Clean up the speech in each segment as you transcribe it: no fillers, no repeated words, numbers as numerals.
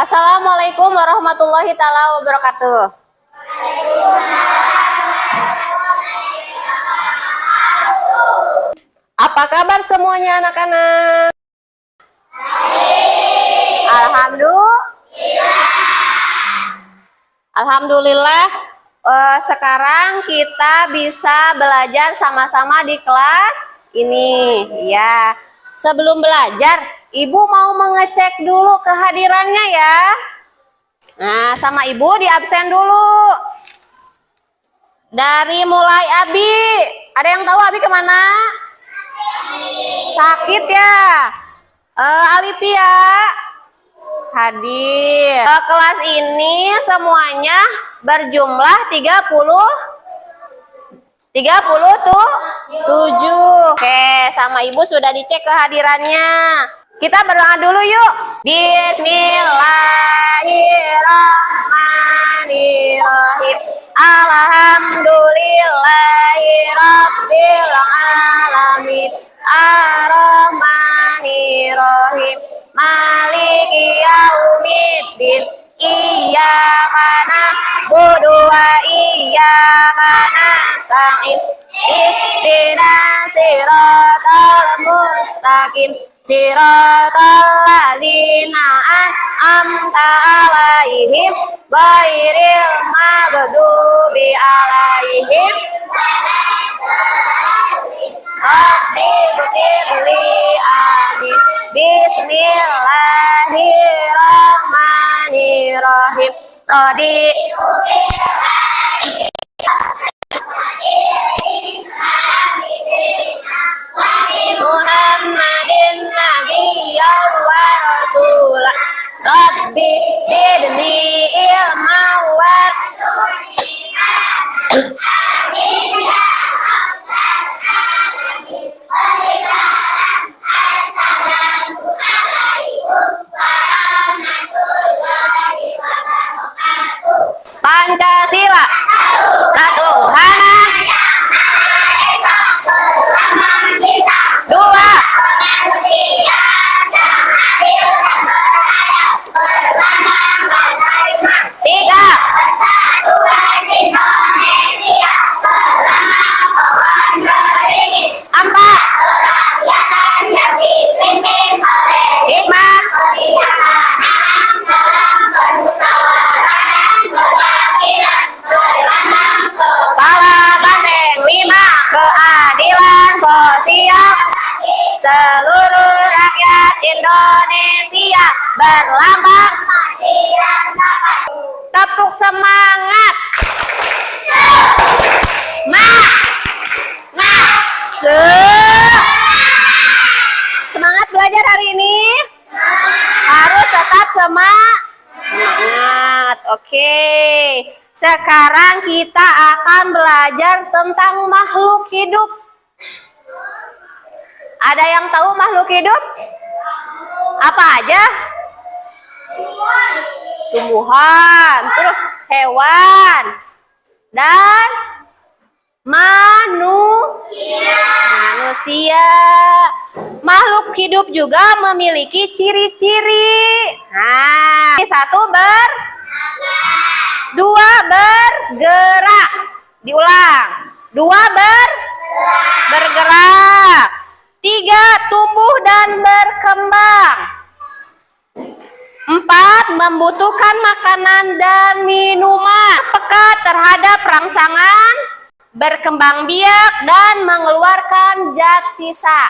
Assalamualaikum warahmatullahi taala wabarakatuh. Apa kabar semuanya anak-anak? Alhamdulillah. Sekarang kita bisa belajar sama-sama di kelas ini. Ya, sebelum belajar, Ibu mau mengecek dulu kehadirannya ya. Nah, sama Ibu di absen dulu. Dari mulai Abi. Ada yang tahu Abi kemana? Sakit ya. Alipia hadir. Kelas ini semuanya berjumlah 37. Oke, sama Ibu sudah dicek kehadirannya. Kita berdoa dulu yuk. Bismillahirrahmanirrahim. Alhamdulillahirabbil alamin. Ar-Rahmanirrahim. Maliki yaumiddin. Iyyaka na'budu wa iyyaka nasta'in. Ihdinas siratal mustaqim. Siratal ladzina an'amta 'alaihim ghairil maghdubi 'alaihim amin. Bismillahirrahmanirrahim. Tadi Muhammadin nabiyyan wa rasulah. Rabbi zidni ilma wa Pancasila. Satu hana. Dua. Tiga. Empat. Hikmah. Pala banteng. Lima. Keadilan sosial. Seluruh rakyat Indonesia berlambang. Tepuk semangat. Semangat belajar hari ini. Harus tetap semangat. Oke. Sekarang kita akan belajar tentang makhluk hidup. Ada yang tahu makhluk hidup? Apa aja? Tumbuhan, terus hewan, dan manusia. Makhluk hidup juga memiliki ciri-ciri. Nah, satu dua bergerak. Diulang. Dua bergerak. Tiga, tumbuh dan berkembang. Empat, membutuhkan makanan dan minuman. Peka terhadap rangsangan, berkembang biak, dan mengeluarkan zat sisa.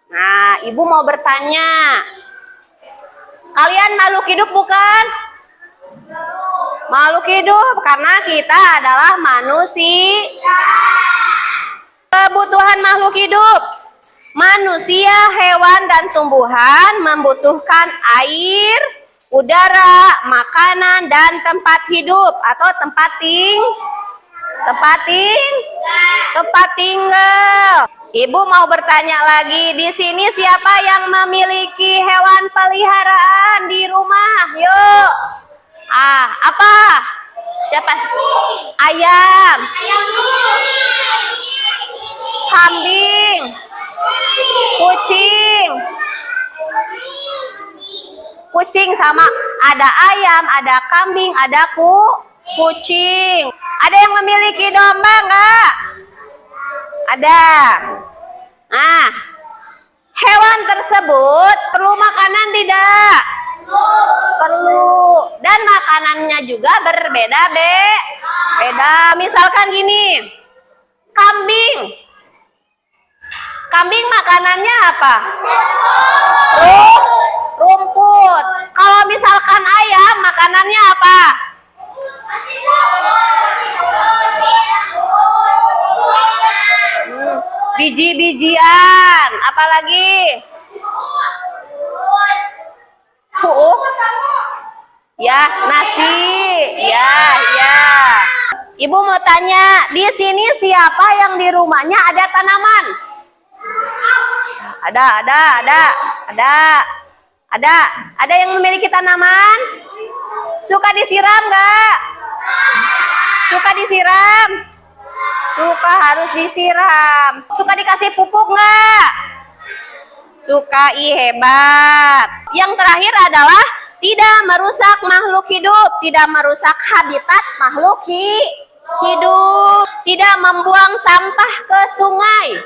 Nah, Ibu mau bertanya. Kalian makhluk hidup bukan? Makhluk hidup, karena kita adalah manusia. Kebutuhan makhluk hidup. Manusia, hewan, dan tumbuhan membutuhkan air, udara, makanan, dan tempat hidup atau tempat tinggal. Ibu mau bertanya lagi, di sini siapa yang memiliki hewan peliharaan di rumah? Yuk. Apa? Siapa? Ayam. Kambing. Kucing sama Ada ayam, ada kambing, ada kucing. Ada yang memiliki domba enggak? Ada. Nah, hewan tersebut perlu makanan tidak? Perlu. Dan makanannya juga berbeda-beda. Misalkan gini, kambing. Kambing makanannya apa? Rumput. Kalau misalkan ayam makanannya apa? Biji-bijian. Apalagi? Ya, nasi. Ya. Ibu mau tanya, di sini siapa yang di rumahnya ada tanaman? Ada yang memiliki tanaman? Suka disiram nggak? Suka disiram? Suka, harus disiram. Suka dikasih pupuk nggak? Suka, hebat. Yang terakhir adalah tidak merusak makhluk hidup, tidak merusak habitat makhluk hidup, tidak membuang sampah ke sungai.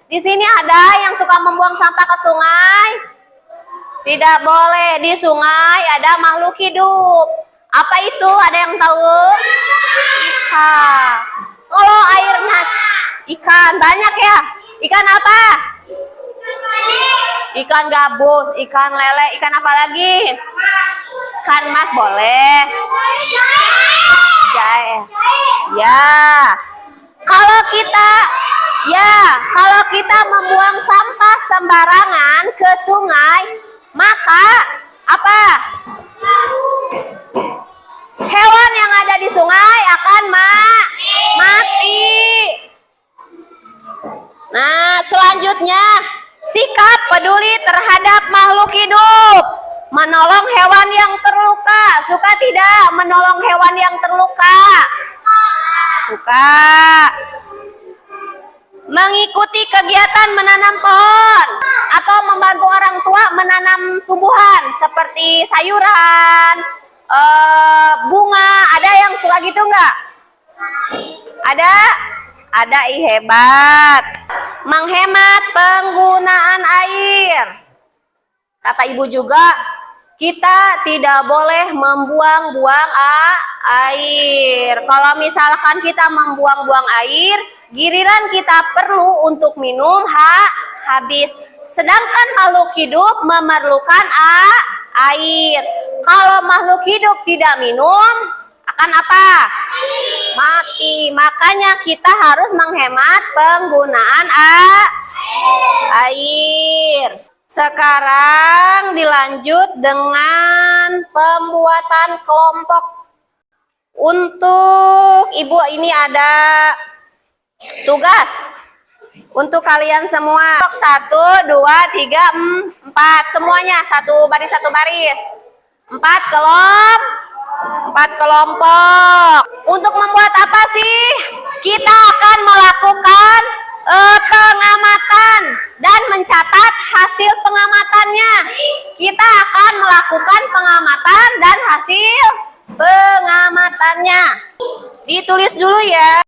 Di sini ada yang suka membuang sampah ke sungai? Tidak boleh. Di sungai ada makhluk hidup. Apa itu? Ada yang tahu? Ikan. Kalau airnya ikan banyak ya. Ikan apa? Ikan gabus, ikan lele, ikan apa lagi? Ikan mas boleh. Ya. Kalau kita membuang sampah sembarangan ke sungai, maka apa? Hewan yang ada di sungai akan mati. Nah, selanjutnya, sikap peduli terhadap makhluk hidup. Menolong hewan yang terluka. Suka tidak menolong hewan yang terluka? Suka. Mengikuti kegiatan menanam pohon atau membantu orang tua menanam tumbuhan seperti sayuran, bunga. Ada yang suka gitu nggak? Ada, hebat. Menghemat penggunaan air. Kata ibu juga, kita tidak boleh membuang-buang air. Kalau misalkan kita membuang-buang air, giliran kita perlu untuk minum habis. Sedangkan makhluk hidup memerlukan air. Kalau makhluk hidup tidak minum, akan apa? Mati. Makanya kita harus menghemat penggunaan air. Sekarang dilanjut dengan pembuatan kelompok. Untuk ibu ini ada tugas untuk kalian semua. 1, 2, 3, 4. Semuanya satu baris. 4 kelompok. Untuk membuat apa sih? Kita akan melakukan pengamatan dan mencatat hasil pengamatannya. Kita akan melakukan pengamatan dan hasil pengamatannya. Ditulis dulu ya.